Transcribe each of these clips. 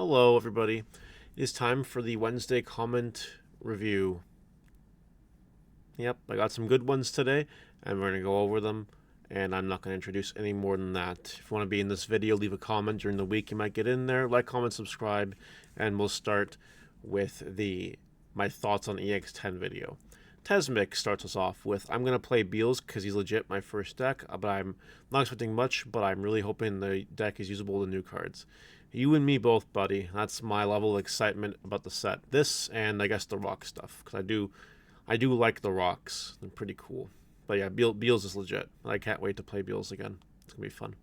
Hello, everybody. It is time for the Wednesday comment review. Yep, I got some good ones today, and we're going to go over them, and I'm not going to introduce any more than that. If you want to be in this video, leave a comment during the week. You might get in there. Like, comment, subscribe, and we'll start with my thoughts on EX10 video. Tesmic starts us off with, I'm going to play Beals because he's legit my first deck, but I'm not expecting much, but I'm really hoping the deck is usable with the new cards. You and me both, buddy. That's my level of excitement about the set. This and I guess the rock stuff, because I do like the rocks. They're pretty cool. But yeah, Beals is legit. I can't wait to play Beals again. It's going to be fun.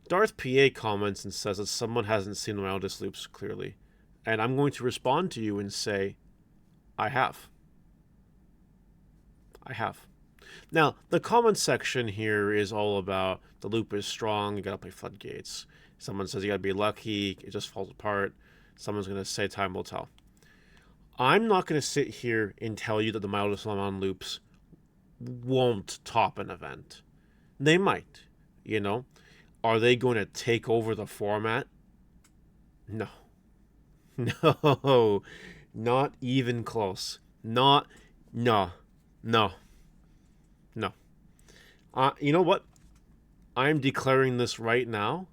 Darth PA comments and says that someone hasn't seen the Myotismon loops clearly. And I'm going to respond to you and say, I have. I have. Now, the comment section here is all about the loop is strong, you gotta play floodgates. Someone says you gotta be lucky, it just falls apart. Someone's gonna say time will tell. I'm not gonna sit here and tell you that the Myotismon loops won't top an event. They might, you know. Are they going to take over the format? No. No. Not even close. No. No. You know what? I'm declaring this right now.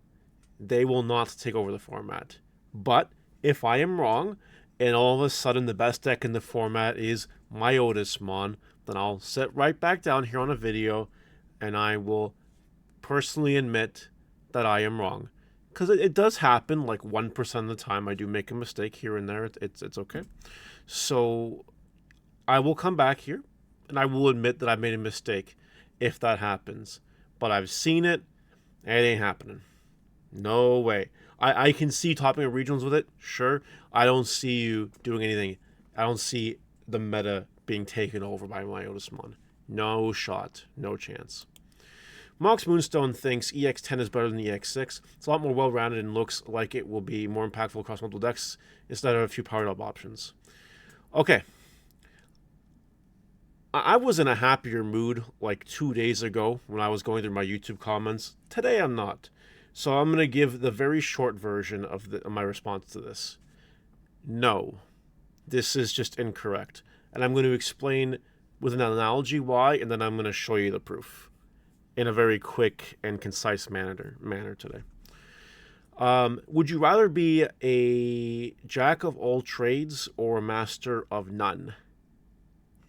They will not take over the format. But if I am wrong, and all of a sudden the best deck in the format is Myotismon, then I'll sit right back down here on a video, and I will personally admit that I am wrong. Because it does happen, like 1% of the time I do make a mistake here and there. It's okay. So I will come back here, and I will admit that I made a mistake if that happens. But I've seen it, and it ain't happening. No way. I can see topping of regionals with it, sure. I don't see you doing anything. I don't see the meta being taken over by Myotismon. No shot. No chance. Mox Moonstone thinks EX10 is better than EX6. It's a lot more well-rounded and looks like it will be more impactful across multiple decks instead of a few powered-up options. Okay. I was in a happier mood like 2 days ago when I was going through my YouTube comments. Today I'm not. So I'm going to give the very short version of my response to this. No. This is just incorrect. And I'm going to explain with an analogy why, and then I'm going to show you the proof in a very quick and concise manner today. Would you rather be a jack of all trades or a master of none?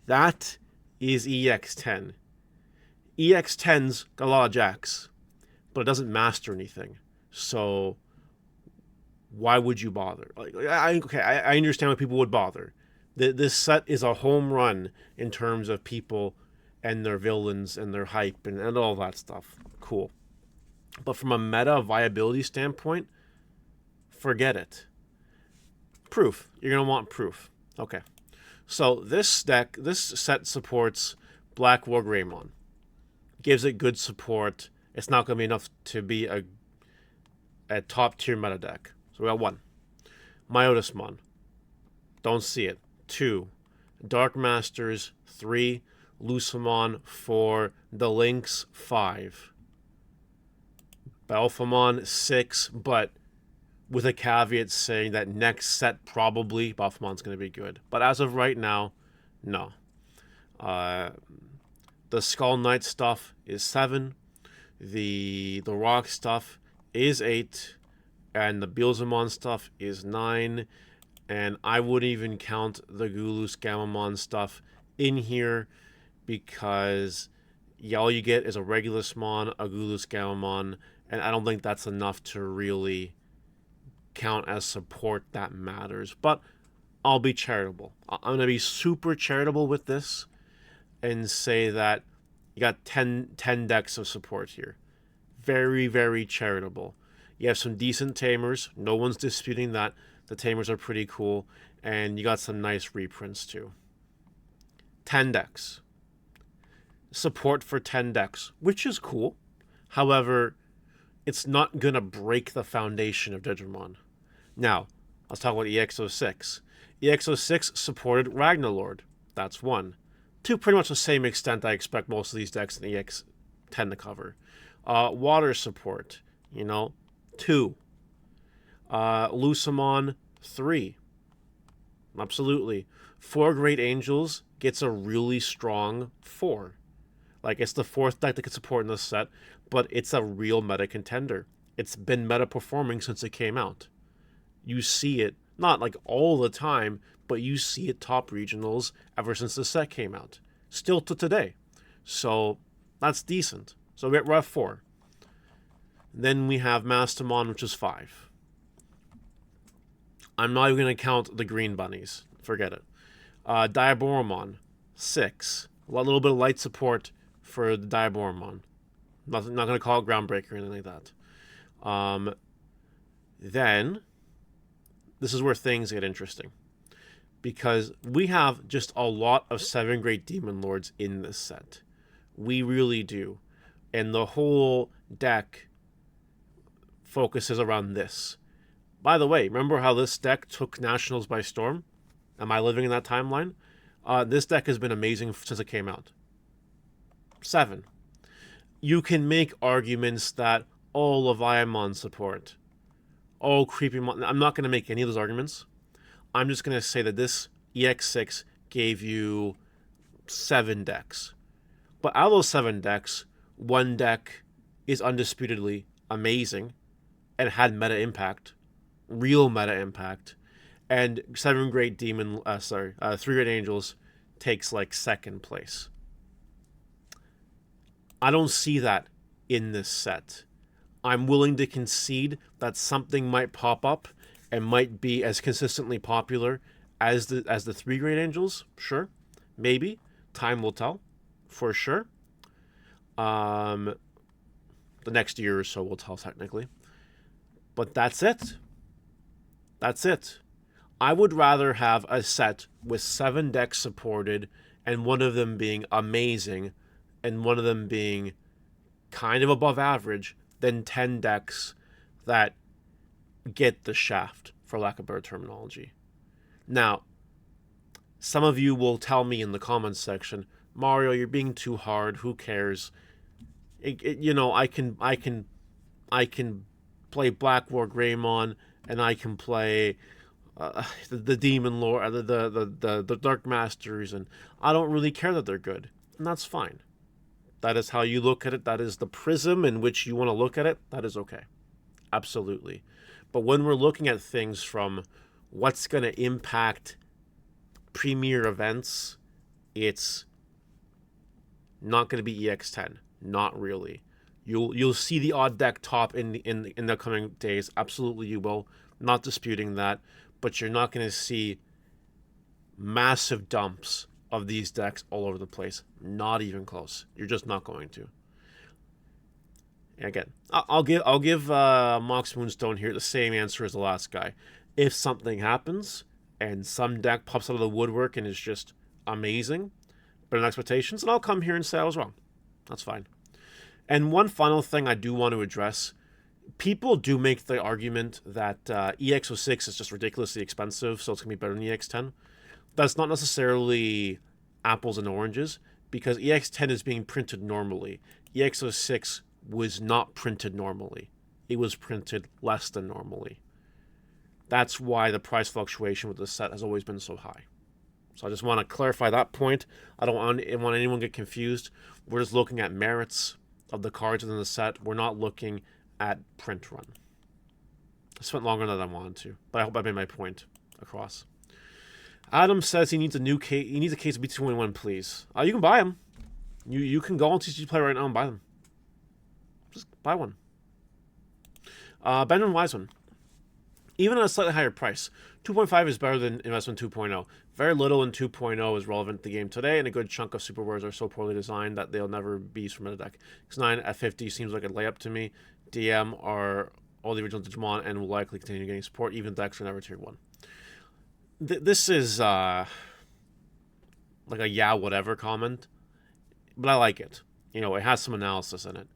That is EX10. EX10's got a lot of jacks, but it doesn't master anything. So why would you bother? I understand why people would bother. This set is a home run in terms of people and their villains and their hype and all that stuff. Cool. But from a meta viability standpoint, forget it. Proof. You're going to want proof. Okay. So this set supports Black War Greymon. Gives it good support. It's not going to be enough to be a top tier meta deck. So we got 1. Myotismon. Don't see it. 2. Dark Masters. 3. Lucimon. 4. The Lynx. 5. Balphamon. 6. But with a caveat saying that next set probably Balphamon's going to be good. But as of right now, no. The Skull Knight stuff is 7. The Rock stuff is 8. And the Beelzemon stuff is 9. And I wouldn't even count the Gulus Gamamon stuff in here because all you get is a Regulusmon, a Gulus Gamamon, and I don't think that's enough to really count as support that matters. But I'll be charitable. I'm going to be super charitable with this and say that you got 10 decks of support here. Very, very charitable. You have some decent tamers. No one's disputing that. The tamers are pretty cool. And you got some nice reprints too. 10 decks. Support for 10 decks, which is cool. However, it's not going to break the foundation of Digimon. Now, let's talk about EX06. EX06 supported Ragnarlord. That's 1. To pretty much the same extent I expect most of these decks in EX10 to cover. Water support, 2. Lucimon 3. Absolutely. 4 Great Angels gets a really strong 4. Like, it's the 4th deck that can support in this set, but it's a real meta contender. It's been meta performing since it came out. You see it, not like all the time, but you see it top regionals ever since the set came out. Still to today. So, that's decent. So we're at 4. Then we have Mastamon, which is 5. I'm not even going to count the green bunnies. Forget it. Diaboromon, 6. A little bit of light support for the Diaboromon. Not going to call it groundbreaker or anything like that. Then, this is where things get interesting. Because we have just a lot of 7 Great Demon Lords in this set. We really do. And the whole deck focuses around this. By the way, remember how this deck took Nationals by storm? Am I living in that timeline? This deck has been amazing since it came out. 7. You can make arguments that all Leviamon support, all Creepy Mon. I'm not going to make any of those arguments. I'm just going to say that this EX6 gave you 7 decks. But out of those 7 decks, 1 deck is undisputedly amazing and had meta impact, real meta impact, and 3 Great Angels takes like 2nd place. I don't see that in this set. I'm willing to concede that something might pop up and might be as consistently popular as the 3 Great Angels. Sure, maybe time will tell, for sure. The next year or so will tell technically, but that's it. That's it. I would rather have a set with 7 decks supported and one of them being amazing and one of them being kind of above average than 10 decks that get the shaft, for lack of better terminology. Now, some of you will tell me in the comments section, Mario, you're being too hard. Who cares? I can play Black War Greymon, and I can play the Demon Lord, the Dark Masters, and I don't really care that they're good, and that's fine. That is how you look at it. That is the prism in which you want to look at it. That is okay. Absolutely. But when we're looking at things from what's going to impact premier events, it's not going to be EX10. Not really. You'll see the odd deck top in the coming days. Absolutely you will. Not disputing that. But you're not going to see massive dumps of these decks all over the place. Not even close. You're just not going to. Again, I'll give Mox Moonstone here the same answer as the last guy. If something happens and some deck pops out of the woodwork and is just amazing, better than expectations, and I'll come here and say I was wrong. That's fine. And one final thing I do want to address. People do make the argument that EX06 is just ridiculously expensive, so it's going to be better than EX10. That's not necessarily apples and oranges, because EX10 is being printed normally. EX06 was not printed normally. It was printed less than normally. That's why the price fluctuation with this set has always been so high. So I just want to clarify that point. I don't want anyone to get confused. We're just looking at merits of the cards within the set. We're not looking at print run. I spent longer than I wanted to, but I hope I made my point across. Adam says he needs a new case. He needs a case of B221, please. You can buy them. You can go on TCG Play right now and buy them. Just buy one. Benjamin Wiseman. Even at a slightly higher price, 2.5 is better than Investment 2.0. Very little in 2.0 is relevant to the game today, and a good chunk of super wares are so poorly designed that they'll never be used from a deck. X9 at 50 seems like a layup to me. DM are all the original Digimon and will likely continue getting support, even decks are never tier 1. This is like a yeah whatever comment, but I like it. It has some analysis in it.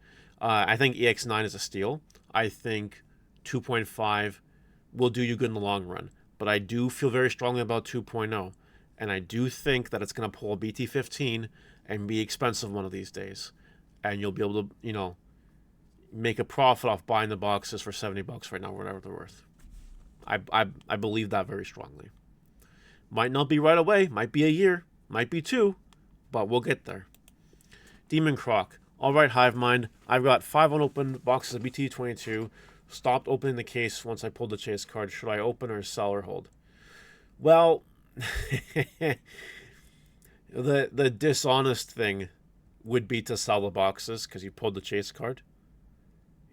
I think EX9 is a steal. I think 2.5 will do you good in the long run, but I do feel very strongly about 2.0, and I do think that it's going to pull a BT15 and be expensive one of these days, and you'll be able to make a profit off buying the boxes for $70 right now, whatever they're worth. I believe that very strongly. Might not be right away, might be a year, might be two, but we'll get there. Demon Croc. Alright, Hive Mind. I've got 5 unopened boxes of BT22. Stopped opening the case once I pulled the chase card. Should I open or sell or hold? Well, the dishonest thing would be to sell the boxes because you pulled the chase card.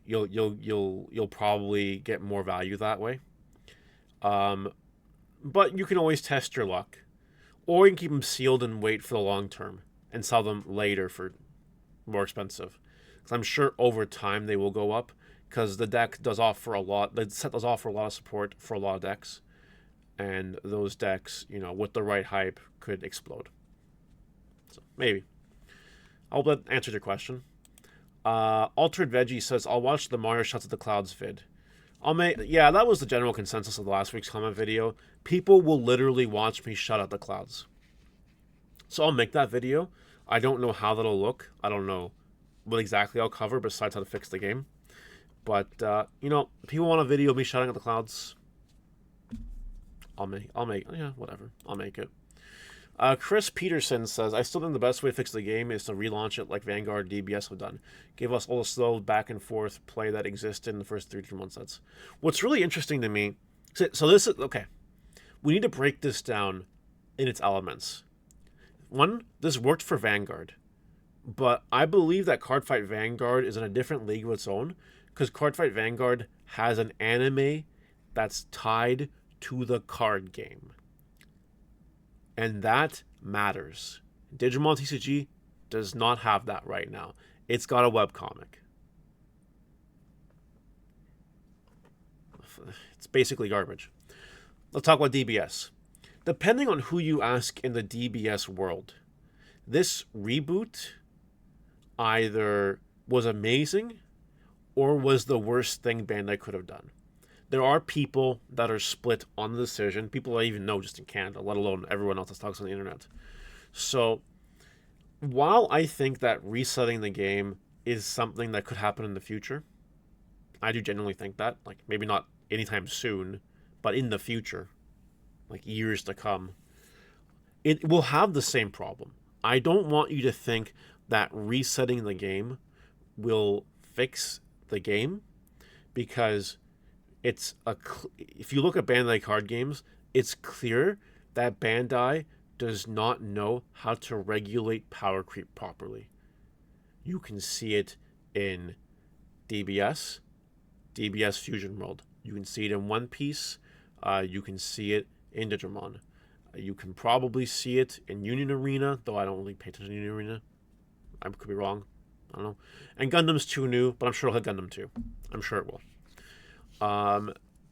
You'll probably get more value that way. But you can always test your luck, or you can keep them sealed and wait for the long term and sell them later for more expensive. Because I'm sure over time they will go up because the deck does offer a lot. The set does offer a lot of support for a lot of decks, and those decks, you know, with the right hype, could explode. So maybe. I hope that answered your question. Altered Veggie says, I'll watch the Mario Shots at the Clouds vid. Yeah, that was the general consensus of the last week's comment video. People will literally watch me shut out the clouds. So I'll make that video. I don't know how that'll look. I don't know what exactly I'll cover besides how to fix the game. But, you know, people want a video of me shutting out the clouds. I'll make, yeah, whatever. I'll make it. Chris Peterson says, I still think the best way to fix the game is to relaunch it like Vanguard DBS have done. Give us all the slow back and forth play that existed in the first 3-1 sets. What's really interesting to me, so this is, okay, we need to break this down in its elements. One, this worked for Vanguard, but I believe that Cardfight Vanguard is in a different league of its own, because Cardfight Vanguard has an anime that's tied to the card game. And that matters. Digimon TCG does not have that right now. It's got a webcomic. It's basically garbage. Let's talk about DBS. Depending on who you ask in the DBS world, this reboot either was amazing or was the worst thing Bandai could have done. There are people that are split on the decision. People I even know just in Canada, let alone everyone else that talks on the internet. So, while I think that resetting the game is something that could happen in the future, I do genuinely think that. Like, maybe not anytime soon, but in the future, like years to come, it will have the same problem. I don't want you to think that resetting the game will fix the game, because if you look at Bandai card games, it's clear that Bandai does not know how to regulate power creep properly. You can see it in DBS Fusion World. You can see it in One Piece. You can see it in Digimon. You can probably see it in Union Arena, though I don't really pay attention to Union Arena. I could be wrong. I don't know. And Gundam's too new, but I'm sure it'll hit Gundam too. I'm sure it will.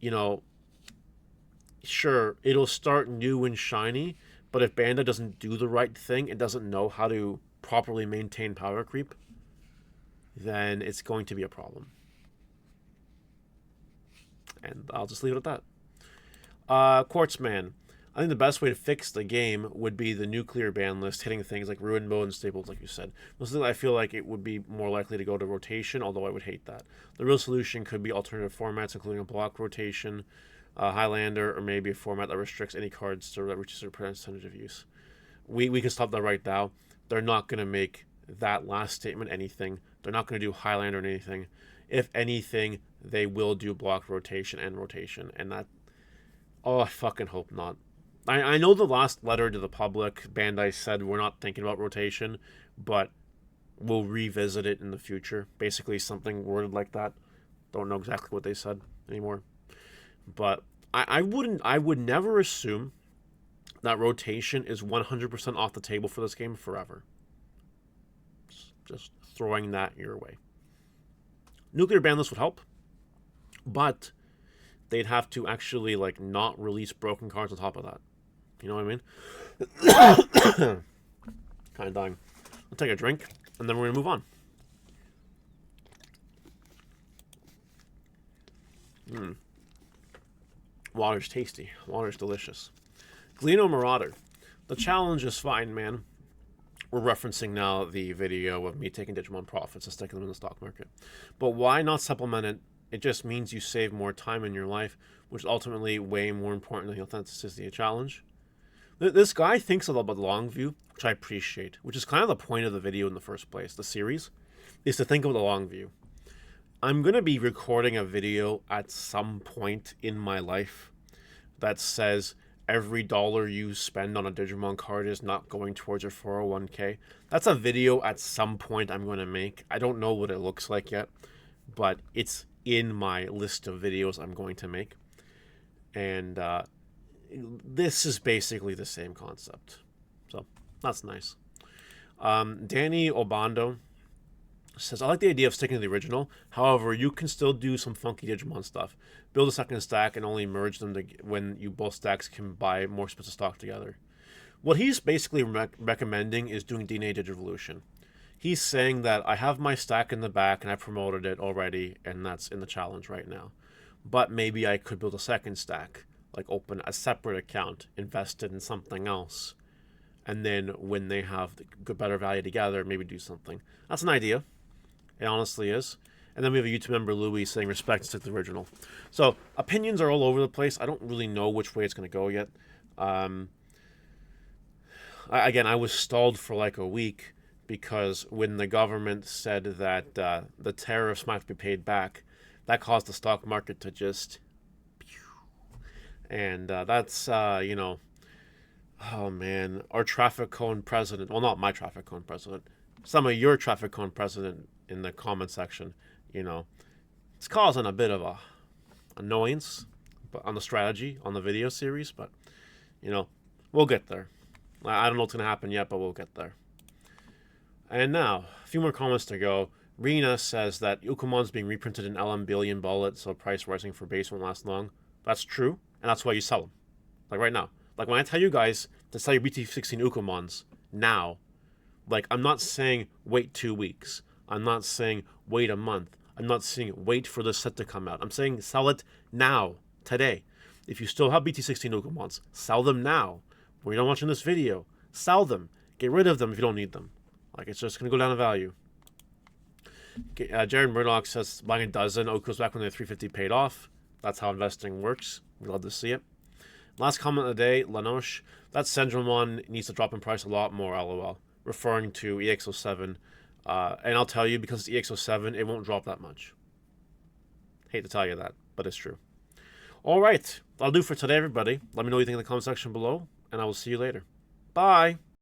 You know, sure, it'll start new and shiny, but if Bandai doesn't do the right thing and doesn't know how to properly maintain power creep, then it's going to be a problem. And I'll just leave it at that. Quartzman. I think the best way to fix the game would be the nuclear ban list, hitting things like Ruin Mode and Staples, like you said. Mostly I feel like it would be more likely to go to rotation, although I would hate that. The real solution could be alternative formats, including a block rotation, Highlander, or maybe a format that restricts any cards to that reaches a percentage of use. We can stop that right now. They're not going to make that last statement anything. They're not going to do Highlander or anything. If anything, they will do block rotation and rotation, and that... Oh, I fucking hope not. I know the last letter to the public, Bandai said we're not thinking about rotation, but we'll revisit it in the future. Basically something worded like that. Don't know exactly what they said anymore. But I would never assume that rotation is 100% off the table for this game forever. Just throwing that your way. Nuclear ban list would help, but they'd have to actually like not release broken cards on top of that. You know what I mean? Kind of dying. I'll take a drink, and then we're going to move on. Water's tasty. Water's delicious. Gleno Marauder. The challenge is fine, man. We're referencing now the video of me taking Digimon profits and sticking them in the stock market. But why not supplement it It just means you save more time in your life, which is ultimately way more important than the authenticity of challenge. This guy thinks a lot about the long view, which I appreciate, which is kind of the point of the video in the first place, the series, is to think about the long view. I'm going to be recording a video at some point in my life that says every dollar you spend on a Digimon card is not going towards your 401k. That's a video at some point I'm going to make. I don't know what it looks like yet, but it's in my list of videos I'm going to make. And this is basically the same concept. So that's nice. Danny Obando says, I like the idea of sticking to the original. However, you can still do some funky Digimon stuff. Build a second stack and only merge them when you both stacks can buy more splits of stock together. What he's basically recommending is doing DNA Digivolution. He's saying that I have my stack in the back and I promoted it already, and that's in the challenge right now. But maybe I could build a second stack, like open a separate account, invest it in something else, and then when they have the better value together, maybe do something. That's an idea. It honestly is. And then we have a YouTube member, Louis, saying respect to the original. So opinions are all over the place. I don't really know which way it's going to go yet. Again, I was stalled for like a week because when the government said that the tariffs might be paid back, that caused the stock market to just... And that's, you know... Oh, man. Our traffic cone president... Well, not my traffic cone president. Some of your traffic cone president in the comment section, you know, it's causing a bit of a annoyance on the strategy on the video series, but you know, we'll get there. I don't know what's gonna happen yet, but we'll get there. And now, a few more comments to go. Rena says that Ukumon's being reprinted in LM billion bullet, so price rising for base won't last long. That's true, and that's why you sell them. Like right now. Like when I tell you guys to sell your BT16 Ukumons now, like I'm not saying wait 2 weeks. I'm not saying wait a month. I'm not saying wait for the set to come out. I'm saying sell it now, today. If you still have BT16 Ukumons, sell them now. When you're not watching this video, sell them. Get rid of them if you don't need them. Like, it's just going to go down in value. Jared Murdoch says buying a dozen Okus back when they're 350 paid off. That's how investing works. We love to see it. Last comment of the day, Lanoche. That Sendramon needs to drop in price a lot more, lol. Referring to EX07. And I'll tell you, because it's EX07, it won't drop that much. Hate to tell you that, but it's true. Alright, that'll do for today, everybody. Let me know what you think in the comment section below, and I will see you later. Bye!